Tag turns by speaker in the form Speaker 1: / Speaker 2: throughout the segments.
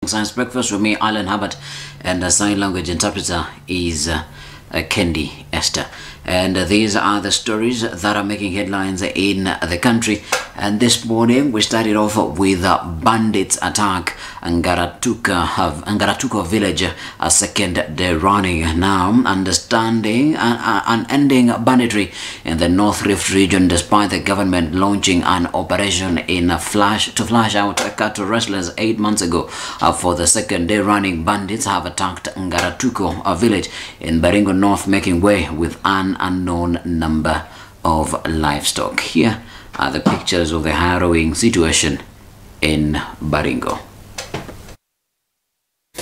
Speaker 1: Science Breakfast with me, Alan HERBERT, and the sign language interpreter is Kendi Esther. And these are the stories that are making headlines in the country. And this morning we started off with bandits attack Ngaratuko village, a second day running. Now understanding and ending banditry in the North Rift region, despite the government launching an operation in to flash out cattle rustlers 8 months ago. For the second day running, bandits have attacked Ngaratuko, a village in Baringo North, making way with an unknown number of livestock. Here are the pictures of the harrowing situation in Baringo.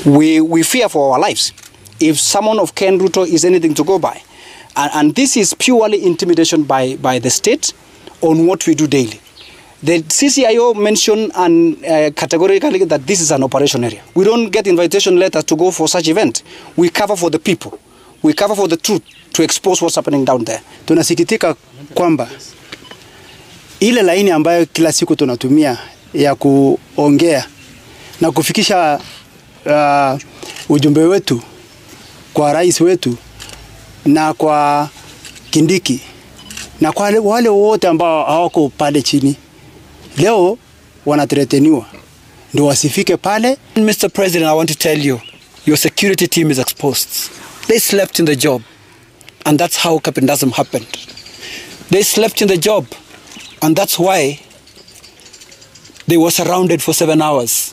Speaker 2: We fear for our lives if someone of Ken Ruto is anything to go by. And this is purely intimidation by the state on what we do daily. The CCIO mentioned categorically that this is an operation area. We don't get invitation letters to go for such event. We cover for the people. We cover for the truth to expose what's happening down there.
Speaker 3: Tunasikitika kwamba ile laini ambayo kila siku tunatumia ya kuongea na kufikisha ujumbe wetu kwa rais wetu na kwa Kindiki na kwa wale wote ambao hawako pale chini, leo wanatreteniwa ndio wasifike pale.
Speaker 4: Mr. President, I want to tell you, your security team is exposed. They slept in the job, and that's how Kapindasm happened. They slept in the job, and that's why they were surrounded for 7 hours.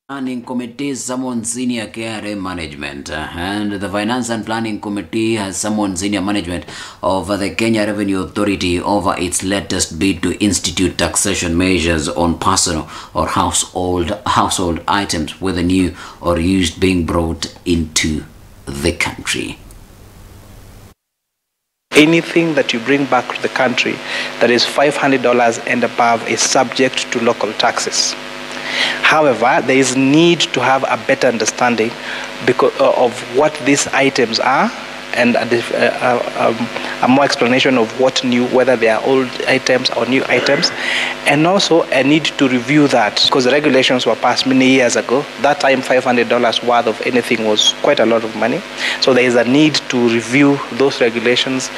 Speaker 1: Planning Committee summoned senior KRA management, and the Finance and Planning Committee has summoned senior management of the Kenya Revenue Authority over its latest bid to institute taxation measures on personal or household items, whether new or used, being brought into the country.
Speaker 5: Anything that you bring back to the country that is $500 and above is subject to local taxes. However, there is need to have a better understanding of what these items are, and a more explanation of what new, whether they are old items or new items, and also a need to review that, because the regulations were passed many years ago. That time $500 worth of anything was quite a lot of money. So there is a need to review those regulations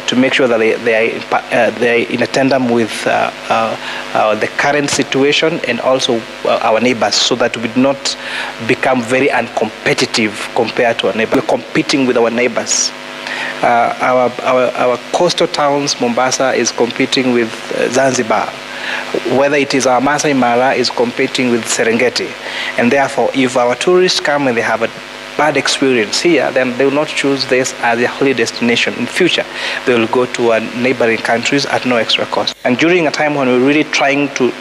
Speaker 5: to make sure that they are in a tandem with the current situation and also our neighbors, so that we do not become very uncompetitive compared to our neighbors. We're competing with our neighbors. Our coastal towns, Mombasa is competing with Zanzibar. Whether it is our Masai Mara is competing with Serengeti. And therefore, if our tourists come and they have a bad experience here, then they will not choose this as their holiday destination. In future, they will go to neighboring countries at no extra cost. And during a time when we're really trying to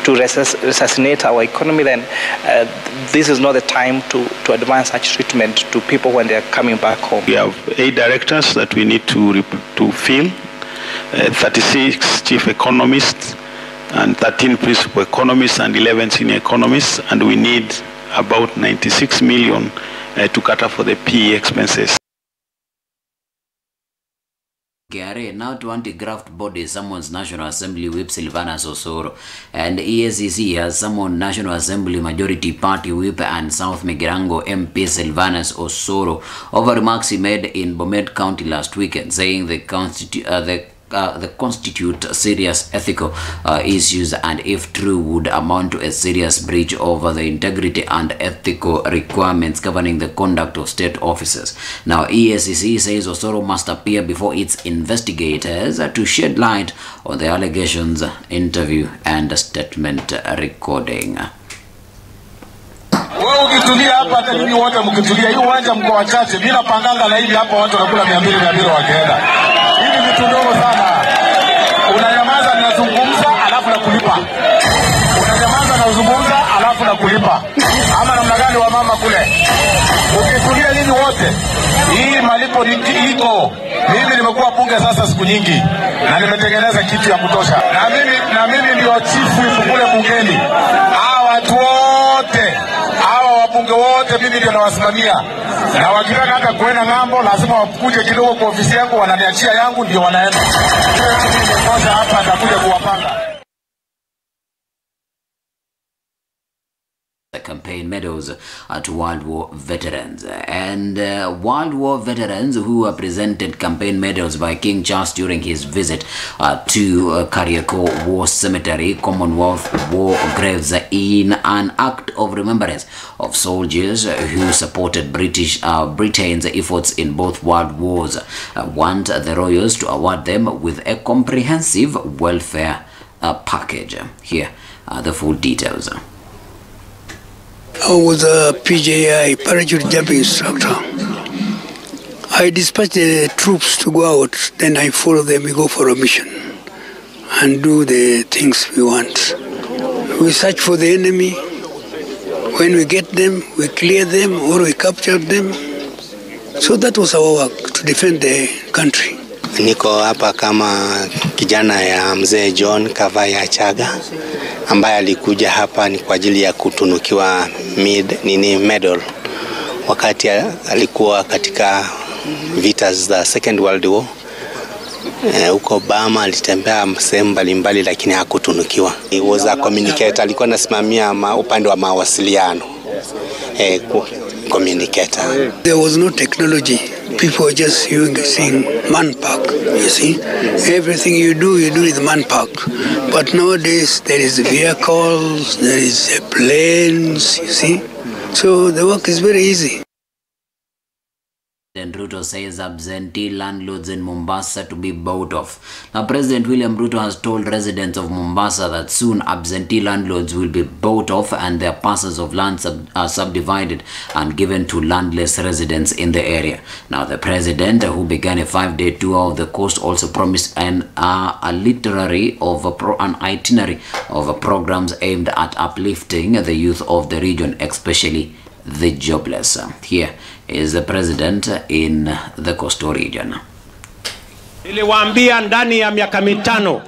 Speaker 5: resuscitate our economy, then this is not the time to advance such treatment to people when they are coming back home.
Speaker 6: We have 8 directors that we need to fill, 36 chief economists, and 13 principal economists, and 11 senior economists, and we need about 96 million to cater for the PE expenses.
Speaker 1: KRA now to anti-graft body summons National Assembly Whip Silvanus Osoro, and EACC has summoned National Assembly Majority Party Whip and South Migirango MP Silvanus Osoro over remarks he made in Bomet County last weekend, saying they constitute serious ethical issues, and if true would amount to a serious breach over the integrity and ethical requirements governing the conduct of state officers. Now, EACC says Osoro must appear before its investigators to shed light on the allegations, interview and statement recording.
Speaker 7: Wewe ukitulia hapa, hata nyinyi wote mkitulia, hii uwanja mko wachache, bila panganga na hivi hapa watu wanakula 200 wakienda. Hivi vitu ndogo sana. Unanyamaza ninazungumza alafu na kulipa. Unanyamaza na uzungumza alafu na kulipa. Ama namna gani wa mama kule? Ukitulia nyinyi wote, hii malipo iko. Mimi nimekuwa bunge sasa siku nyingi na nimetengeneza kitu ya kutosha. Na mimi ndio chief whip kule bungeni. Hawa watu wote, hawa wabunge wote mimi ndio nawasimamia. Na wakitaka hata kuenda ng'ambo lazima wakuje kidogo kwa ofisi yangu, wananiachia yangu ndio wanaenda. Hapa atakuja kuwapanga.
Speaker 1: campaign medals to World War veterans. And World War veterans who were presented campaign medals by King Charles during his visit to Kariako War Cemetery, Commonwealth War Graves, in an act of remembrance of soldiers who supported Britain's efforts in both world wars, want the royals to award them with a comprehensive welfare package. Here are the full details.
Speaker 8: I was a PJI, parachute jumping instructor. I dispatch the troops to go out, then I follow them, we go for a mission and do the things we want. We search for the enemy. When we get them, we clear them or we capture them. So that was our work, to defend the country.
Speaker 9: Niko hapa kama kijana ya mzee John Kavaya Chaga ambaye alikuja hapa ni kwa ajili ya kutunukiwa medal wakati alikuwa katika vita za Second World War. Huko Obama alitembea sehemu mbalimbali lakini hakutunukiwa. He was a communicator, alikuwa anasimamia upande wa mawasiliano. Communicator.
Speaker 8: There was no technology. People were just using manpack, you see. Everything you do with manpack. But nowadays there is vehicles, there is planes, you see. So the work is very easy.
Speaker 1: President Ruto says absentee landlords in Mombasa to be bought off. Now, President William Ruto has told residents of Mombasa that soon absentee landlords will be bought off and their parcels of land are subdivided and given to landless residents in the area. Now, the president, who began a 5-day tour of the coast, also promised an itinerary of programs aimed at uplifting the youth of the region, especially the jobless. Here is the president in the coastal region.
Speaker 10: Niliwaambia ndani ya miaka mitano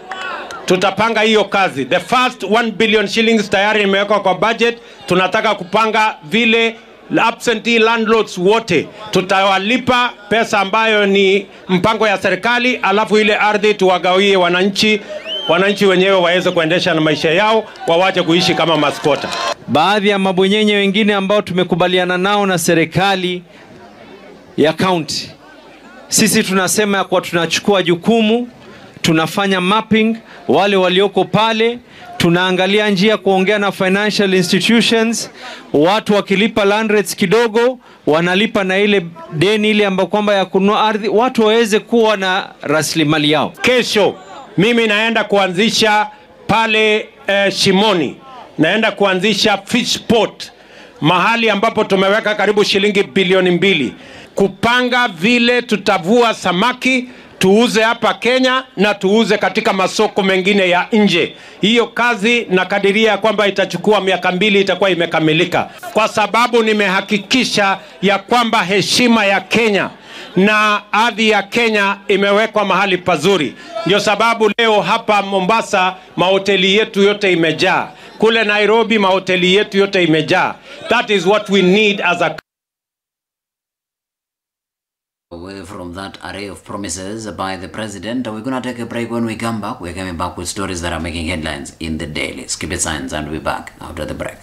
Speaker 10: tutapanga hiyo kazi. The first 1 billion shillings tayari imewekwa kwa budget. Tunataka kupanga vile absentee landlords wote tutawalipa pesa ambayo ni mpango ya serikali, alafu ile ardhi tuwagawie wananchi wenyewe waweze kuendesha na maisha yao, wawache kuishi kama maskota.
Speaker 11: Baadhi ya mabwenyenye wengine ambao tumekubaliana nao na serikali ya county, sisi tunasema kwa tunachukua jukumu, tunafanya mapping wale walioko pale, tunaangalia njia kuongea na financial institutions, watu wakilipa land rates kidogo wanalipa na ile deni ile ambayo kwamba ya kununua ardhi, watu waweze kuwa na rasilimali yao.
Speaker 10: Kesho mimi naenda kuanzisha pale Shimoni, naenda kuanzisha fish port, mahali ambapo tumeweka karibu shilingi bilioni 2 kupanga vile tutavua samaki tuuze hapa Kenya na tuuze katika masoko mengine ya nje. Hiyo kazi nakadiria kwamba itachukua miaka 2 itakuwa imekamilika, kwa sababu nimehakikisha ya kwamba heshima ya Kenya na ardhi ya Kenya imewekwa mahali pazuri. Ndio sababu leo hapa Mombasa mahoteli yetu yote imejaa. Kule Nairobi mahoteli yetu yote imejaa. That is what we need as a
Speaker 1: Away from that array of promises by the president, we're going to take a break. When we come back, we're coming back with stories that are making headlines in the daily. Skip it, Science, and we'll be back after the break.